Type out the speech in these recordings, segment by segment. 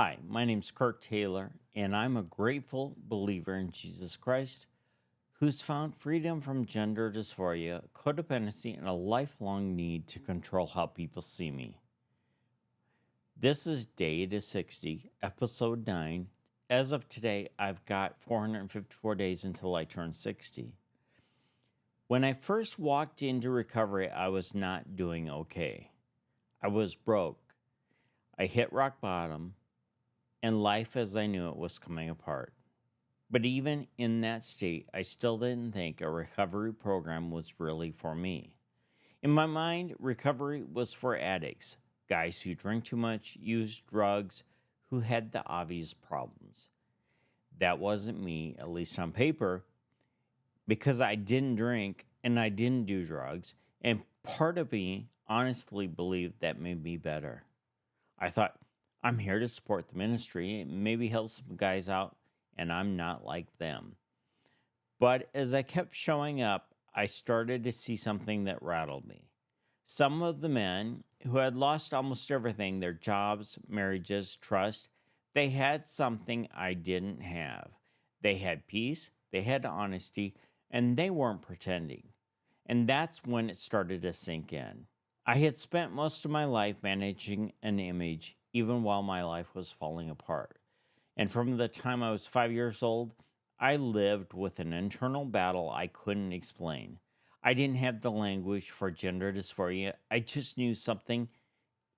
Hi, my name's Kirk Taylor, and I'm a grateful believer in Jesus Christ who's found freedom from gender dysphoria, codependency, and a lifelong need to control how people see me. This is Day to 60, Episode 9. As of today, I've got 454 days until I turn 60. When I first walked into recovery, I was not doing okay. I was broke. I hit rock bottom, and life as I knew it was coming apart. But even in that state, I still didn't think a recovery program was really for me. In my mind, recovery was for addicts, guys who drink too much, use drugs, who had the obvious problems. That wasn't me, at least on paper, because I didn't drink and I didn't do drugs, and part of me honestly believed that made me better. I thought, I'm here to support the ministry, maybe help some guys out, and I'm not like them. But as I kept showing up, I started to see something that rattled me. Some of the men who had lost almost everything, their jobs, marriages, trust, they had something I didn't have. They had peace, they had honesty, and they weren't pretending. And that's when it started to sink in. I had spent most of my life managing an image, even while my life was falling apart. And from the time I was 5 years old, I lived with an internal battle I couldn't explain. I didn't have the language for gender dysphoria. I just knew something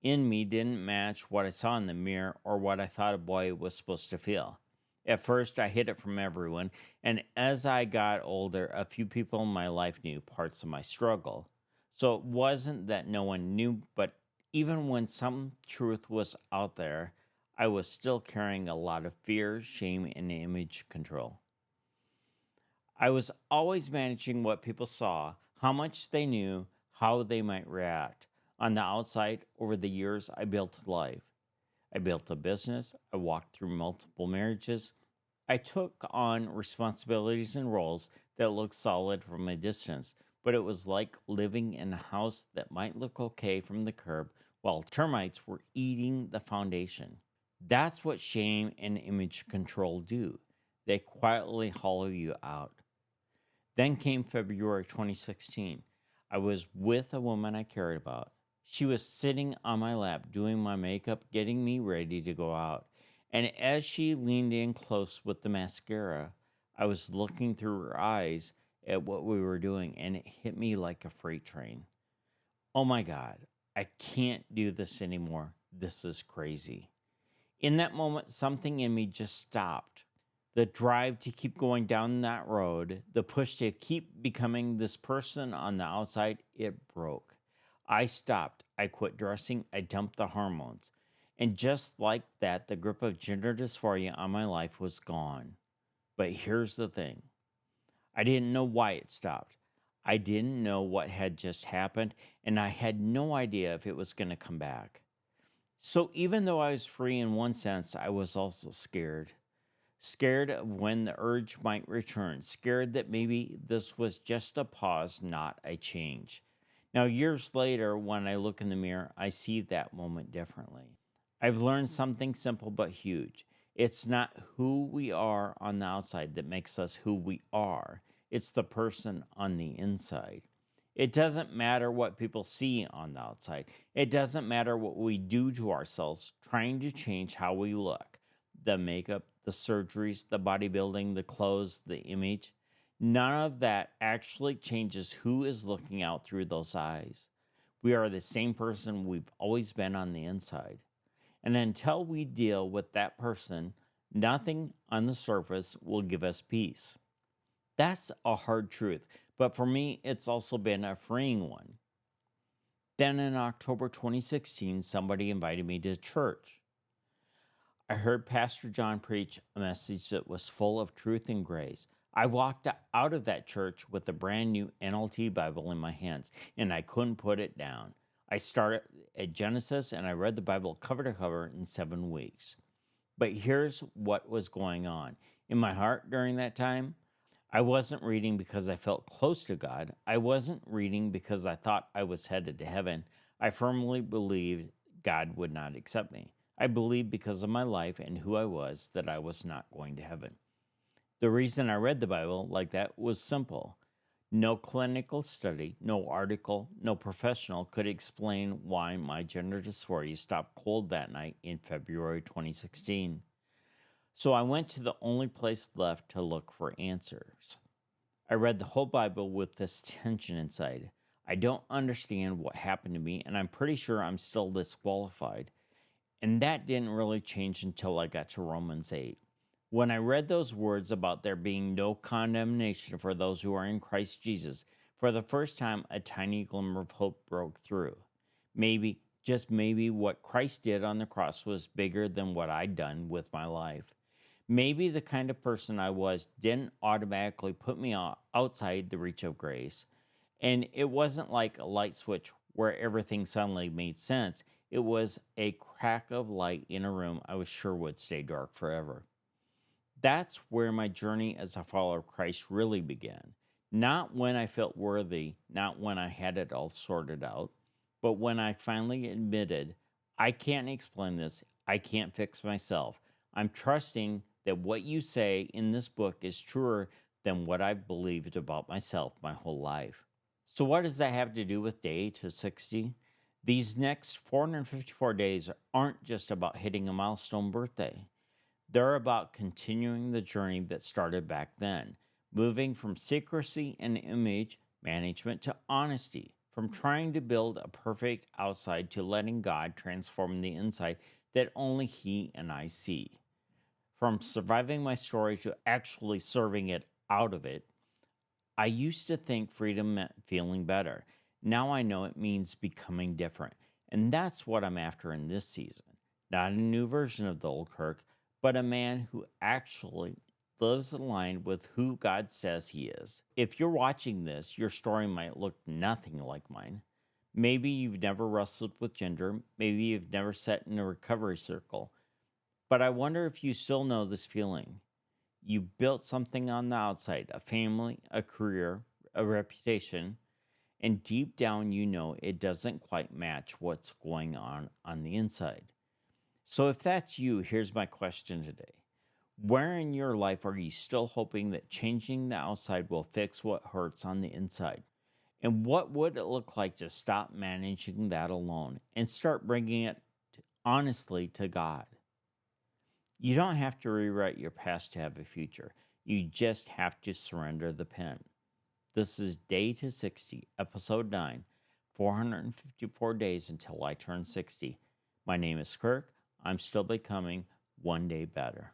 in me didn't match what I saw in the mirror or what I thought a boy was supposed to feel. At first, I hid it from everyone, and as I got older, a few people in my life knew parts of my struggle. So it wasn't that no one knew, but even when some truth was out there, I was still carrying a lot of fear, shame, and image control. I was always managing what people saw, how much they knew, how they might react. On the outside, over the years, I built a life. I built a business. I walked through multiple marriages. I took on responsibilities and roles that looked solid from a distance, but it was like living in a house that might look okay from the curb while termites were eating the foundation. That's what shame and image control do. They quietly hollow you out. Then came February 2016. I was with a woman I cared about. She was sitting on my lap doing my makeup, getting me ready to go out. And as she leaned in close with the mascara, I was looking through her eyes at what we were doing, and it hit me like a freight train. Oh my God, I can't do this anymore. This is crazy. In that moment, something in me just stopped. The drive to keep going down that road, the push to keep becoming this person on the outside, it broke. I stopped. I quit dressing. I dumped the hormones. And just like that, the grip of gender dysphoria on my life was gone. But here's the thing. I didn't know why it stopped. I didn't know what had just happened, and I had no idea if it was going to come back. So even though I was free in one sense, I was also scared. Scared of when the urge might return. Scared that maybe this was just a pause, not a change. Now, years later, when I look in the mirror, I see that moment differently. I've learned something simple but huge. It's not who we are on the outside that makes us who we are. It's the person on the inside. It doesn't matter what people see on the outside. It doesn't matter what we do to ourselves trying to change how we look. The makeup, the surgeries, the bodybuilding, the clothes, the image. None of that actually changes who is looking out through those eyes. We are the same person we've always been on the inside. And until we deal with that person, nothing on the surface will give us peace. That's a hard truth, but for me, it's also been a freeing one. Then in October 2016, somebody invited me to church. I heard Pastor John preach a message that was full of truth and grace. I walked out of that church with a brand new NLT Bible in my hands, and I couldn't put it down. I started at Genesis, and I read the Bible cover to cover in 7 weeks. But here's what was going on. In my heart during that time, I wasn't reading because I felt close to God. I wasn't reading because I thought I was headed to heaven. I firmly believed God would not accept me. I believed because of my life and who I was that I was not going to heaven. The reason I read the Bible like that was simple. No clinical study, no article, no professional could explain why my gender dysphoria stopped cold that night in February 2016. So I went to the only place left to look for answers. I read the whole Bible with this tension inside. I don't understand what happened to me, and I'm pretty sure I'm still disqualified. And that didn't really change until I got to Romans 8. When I read those words about there being no condemnation for those who are in Christ Jesus, for the first time, a tiny glimmer of hope broke through. Maybe, just maybe, what Christ did on the cross was bigger than what I'd done with my life. Maybe the kind of person I was didn't automatically put me outside the reach of grace. And it wasn't like a light switch where everything suddenly made sense. It was a crack of light in a room I was sure would stay dark forever. That's where my journey as a follower of Christ really began. Not when I felt worthy, not when I had it all sorted out, but when I finally admitted, I can't explain this, I can't fix myself. I'm trusting that what you say in this book is truer than what I've believed about myself my whole life. So, what does that have to do with day 8 to 60? These next 454 days aren't just about hitting a milestone birthday. They're about continuing the journey that started back then, moving from secrecy and image management to honesty, from trying to build a perfect outside to letting God transform the inside that only He and I see. From surviving my story to actually serving it out of it. I used to think freedom meant feeling better. Now I know it means becoming different. And that's what I'm after in this season. Not a new version of the old Kirk, but a man who actually lives aligned with who God says he is. If you're watching this, your story might look nothing like mine. Maybe you've never wrestled with gender. Maybe you've never sat in a recovery circle. But I wonder if you still know this feeling. You built something on the outside, a family, a career, a reputation, and deep down you know it doesn't quite match what's going on the inside. So if that's you, here's my question today. Where in your life are you still hoping that changing the outside will fix what hurts on the inside? And what would it look like to stop managing that alone and start bringing it honestly to God? You don't have to rewrite your past to have a future. You just have to surrender the pen. This is Day to 60, Episode 9, 454 days until I turn 60. My name is Kirk. I'm still becoming one day better.